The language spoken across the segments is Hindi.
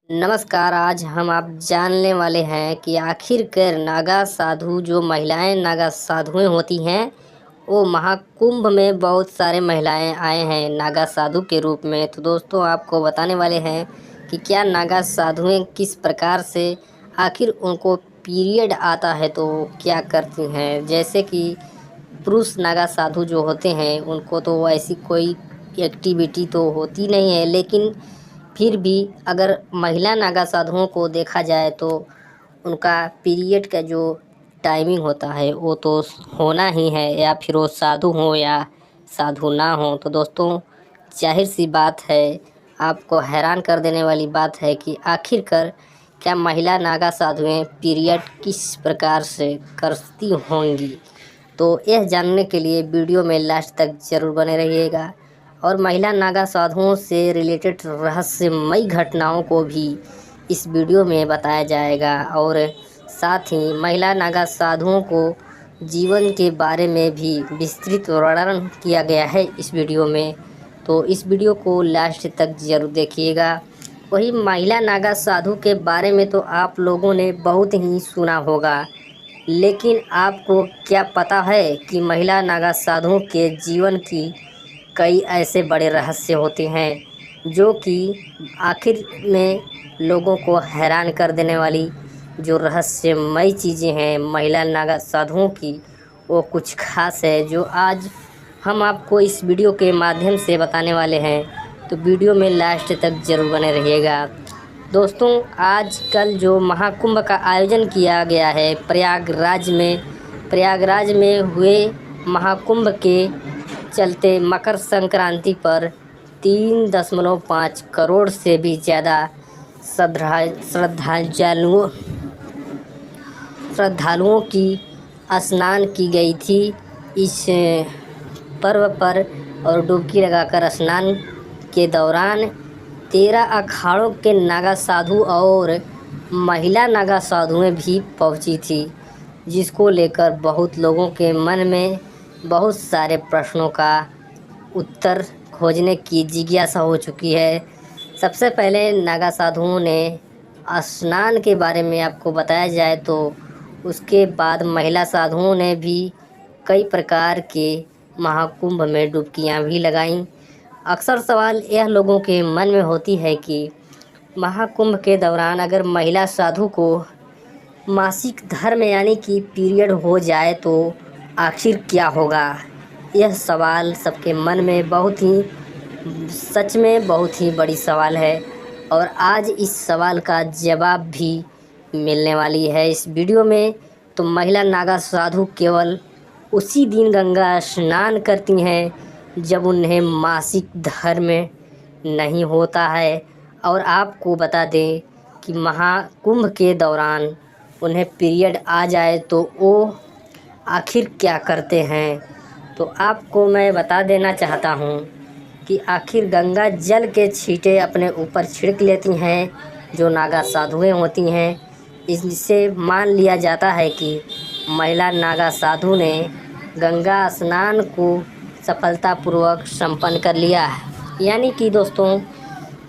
नमस्कार। आज हम आप जानने वाले हैं कि आखिरकार नागा साधु जो महिलाएं नागा साधुएं होती हैं, वो महाकुंभ में बहुत सारे महिलाएं आए हैं नागा साधु के रूप में। तो दोस्तों, आपको बताने वाले हैं कि क्या नागा साधुएं किस प्रकार से आखिर उनको पीरियड आता है तो क्या करती हैं। जैसे कि पुरुष नागा साधु जो होते हैं उनको तो ऐसी कोई एक्टिविटी तो होती नहीं है, लेकिन फिर भी अगर महिला नागा साधुओं को देखा जाए तो उनका पीरियड का जो टाइमिंग होता है वो तो होना ही है, या फिर वो साधु हो या साधु ना हो। तो दोस्तों, जाहिर सी बात है, आपको हैरान कर देने वाली बात है कि आखिरकार क्या महिला नागा साधुएं पीरियड किस प्रकार से करती होंगी। तो यह जानने के लिए वीडियो में लास्ट तक ज़रूर बने रहिएगा और महिला नागा साधुओं से रिलेटेड रहस्यमयी घटनाओं को भी इस वीडियो में बताया जाएगा। और साथ ही महिला नागा साधुओं को जीवन के बारे में भी विस्तृत वर्णन किया गया है इस वीडियो में। तो इस वीडियो को लास्ट तक ज़रूर देखिएगा। वही महिला नागा साधु के बारे में तो आप लोगों ने बहुत ही सुना होगा, लेकिन आपको क्या पता है कि महिला नागा साधुओं के जीवन की कई ऐसे बड़े रहस्य होते हैं जो कि आखिर में लोगों को हैरान कर देने वाली जो रहस्यमयी चीज़ें हैं महिला नागा साधुओं की, वो कुछ खास है जो आज हम आपको इस वीडियो के माध्यम से बताने वाले हैं। तो वीडियो में लास्ट तक ज़रूर बने रहिएगा। दोस्तों, आजकल जो महाकुंभ का आयोजन किया गया है प्रयागराज में हुए महाकुंभ के चलते मकर संक्रांति पर 3.5 करोड़ से भी ज़्यादा श्रद्धालुओं की स्नान की गई थी इस पर्व पर। और डुबकी लगाकर स्नान के दौरान 13 अखाड़ों के नागा साधु और महिला नागा साधुएं भी पहुंची थी, जिसको लेकर बहुत लोगों के मन में बहुत सारे प्रश्नों का उत्तर खोजने की जिज्ञासा हो चुकी है। सबसे पहले नागा साधुओं ने स्नान के बारे में आपको बताया जाए तो उसके बाद महिला साधुओं ने भी कई प्रकार के महाकुंभ में डुबकियां भी लगाईं। अक्सर सवाल यह लोगों के मन में होती है कि महाकुंभ के दौरान अगर महिला साधु को मासिक धर्म यानी कि पीरियड हो जाए तो आखिर क्या होगा। यह सवाल सबके मन में सच में बहुत ही बड़ी सवाल है और आज इस सवाल का जवाब भी मिलने वाली है इस वीडियो में। तो महिला नागा साधु केवल उसी दिन गंगा स्नान करती हैं जब उन्हें मासिक धर्म नहीं होता है। और आपको बता दें कि महाकुंभ के दौरान उन्हें पीरियड आ जाए तो वो आखिर क्या करते हैं। तो आपको मैं बता देना चाहता हूँ कि आखिर गंगा जल के छींटे अपने ऊपर छिड़क लेती हैं जो नागा साधुएं होती हैं। इससे मान लिया जाता है कि महिला नागा साधु ने गंगा स्नान को सफलतापूर्वक संपन्न कर लिया है। यानी कि दोस्तों,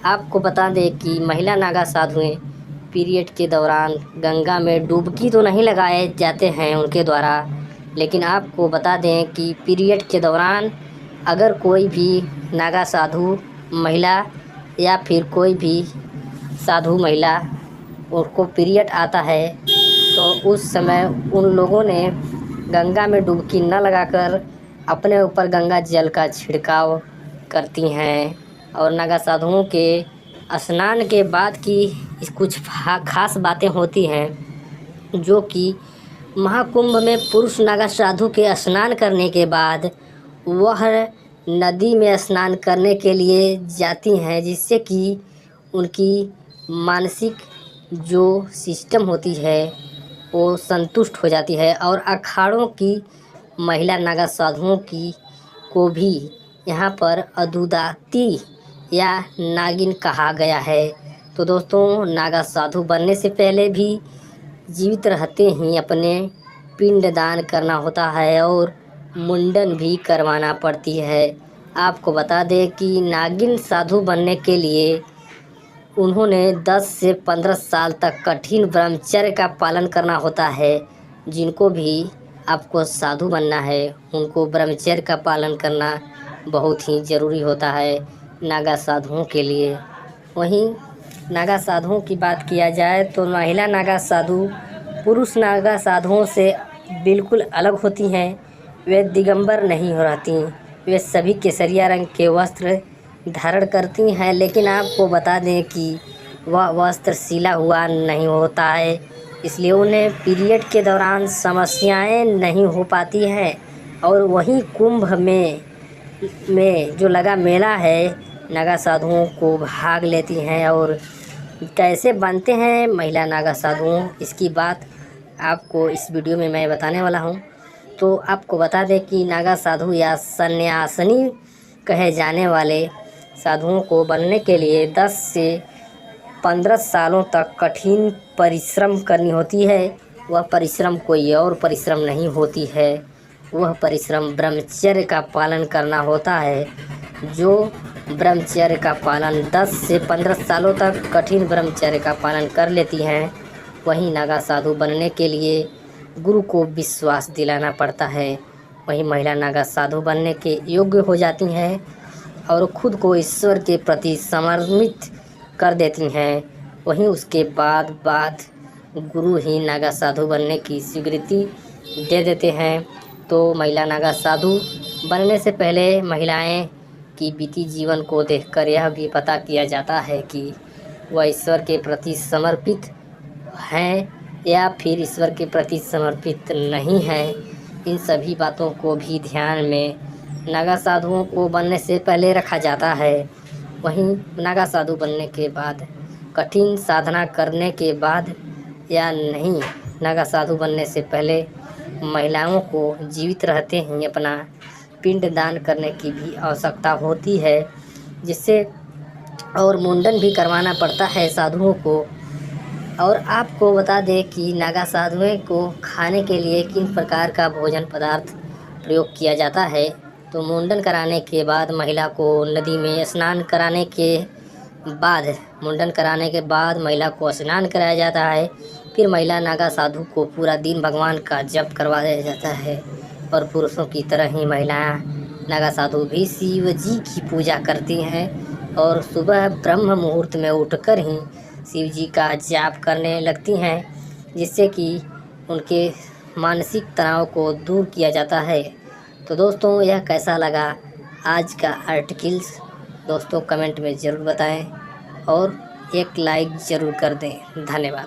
आपको बता दें कि महिला नागा साधुएं पीरियड के दौरान गंगा में डुबकी तो नहीं लगाए जाते हैं उनके द्वारा, लेकिन आपको बता दें कि पीरियड के दौरान अगर कोई भी नागा साधु महिला या फिर कोई भी साधु महिला उनको पीरियड आता है तो उस समय उन लोगों ने गंगा में डुबकी न लगाकर अपने ऊपर गंगा जल का छिड़काव करती हैं। और नागा साधुओं के स्नान के बाद की कुछ खास बातें होती हैं जो कि महाकुंभ में पुरुष नागा साधु के स्नान करने के बाद वह नदी में स्नान करने के लिए जाती हैं, जिससे कि उनकी मानसिक जो सिस्टम होती है वो संतुष्ट हो जाती है। और अखाड़ों की महिला नागा साधुओं की को भी यहाँ पर अदुदाती या नागिन कहा गया है। तो दोस्तों, नागा साधु बनने से पहले भी जीवित रहते ही अपने पिंडदान करना होता है और मुंडन भी करवाना पड़ती है। आपको बता दें कि नागिन साधु बनने के लिए उन्होंने 10 से 15 साल तक कठिन ब्रह्मचर्य का पालन करना होता है। जिनको भी आपको साधु बनना है उनको ब्रह्मचर्य का पालन करना बहुत ही ज़रूरी होता है नागा साधुओं के लिए। वहीं नागा साधुओं की बात किया जाए तो महिला नागा साधु पुरुष नागा साधुओं से बिल्कुल अलग होती हैं। वे दिगंबर नहीं हो रहती, वे सभी केसरिया रंग के वस्त्र धारण करती हैं, लेकिन आपको बता दें कि वह वस्त्र सिला हुआ नहीं होता है, इसलिए उन्हें पीरियड के दौरान समस्याएं नहीं हो पाती हैं। और वहीं कुंभ में जो लगा मेला है नागा साधुओं को भाग लेती हैं। और कैसे बनते हैं महिला नागा साधुओं, इसकी बात आपको इस वीडियो में मैं बताने वाला हूं। तो आपको बता दें कि नागा साधु या सन्यासिनी कहे जाने वाले साधुओं को बनने के लिए 10 से 15 सालों तक कठिन परिश्रम करनी होती है। वह परिश्रम कोई और परिश्रम नहीं होती है, वह परिश्रम ब्रह्मचर्य का पालन करना होता है। जो ब्रह्मचर्य का पालन 10 से 15 सालों तक कठिन ब्रह्मचर्य का पालन कर लेती हैं, वहीं नागा साधु बनने के लिए गुरु को विश्वास दिलाना पड़ता है। वहीं महिला नागा साधु बनने के योग्य हो जाती हैं और खुद को ईश्वर के प्रति समर्पित कर देती हैं। वहीं उसके बाद गुरु ही नागा साधु बनने की स्वीकृति दे देते हैं। तो महिला नागा साधु बनने से पहले महिलाएं की बीती जीवन को देखकर यह भी पता किया जाता है कि वह ईश्वर के प्रति समर्पित हैं या फिर ईश्वर के प्रति समर्पित नहीं हैं। इन सभी बातों को भी ध्यान में नागा साधुओं को बनने से पहले रखा जाता है। वहीं नागा साधु बनने के बाद कठिन साधना करने के बाद या नहीं, नागा साधु बनने से पहले महिलाओं को जीवित रहते ही अपना पिंड दान करने की भी आवश्यकता होती है, जिससे और मुंडन भी करवाना पड़ता है साधुओं को। और आपको बता दें कि नागा साधुओं को खाने के लिए किन प्रकार का भोजन पदार्थ प्रयोग किया जाता है। तो मुंडन कराने के बाद महिला को नदी में स्नान कराने के बाद महिला को स्नान कराया जाता है। फिर महिला नागा साधु को पूरा दिन भगवान का जप करवाया जाता है। और पुरुषों की तरह ही महिलाएं नागा साधु भी शिव जी की पूजा करती हैं और सुबह ब्रह्म मुहूर्त में उठकर ही शिव जी का जाप करने लगती हैं, जिससे कि उनके मानसिक तनाव को दूर किया जाता है। तो दोस्तों, यह कैसा लगा आज का आर्टिकल्स, दोस्तों कमेंट में ज़रूर बताएं और एक लाइक ज़रूर कर दें। धन्यवाद।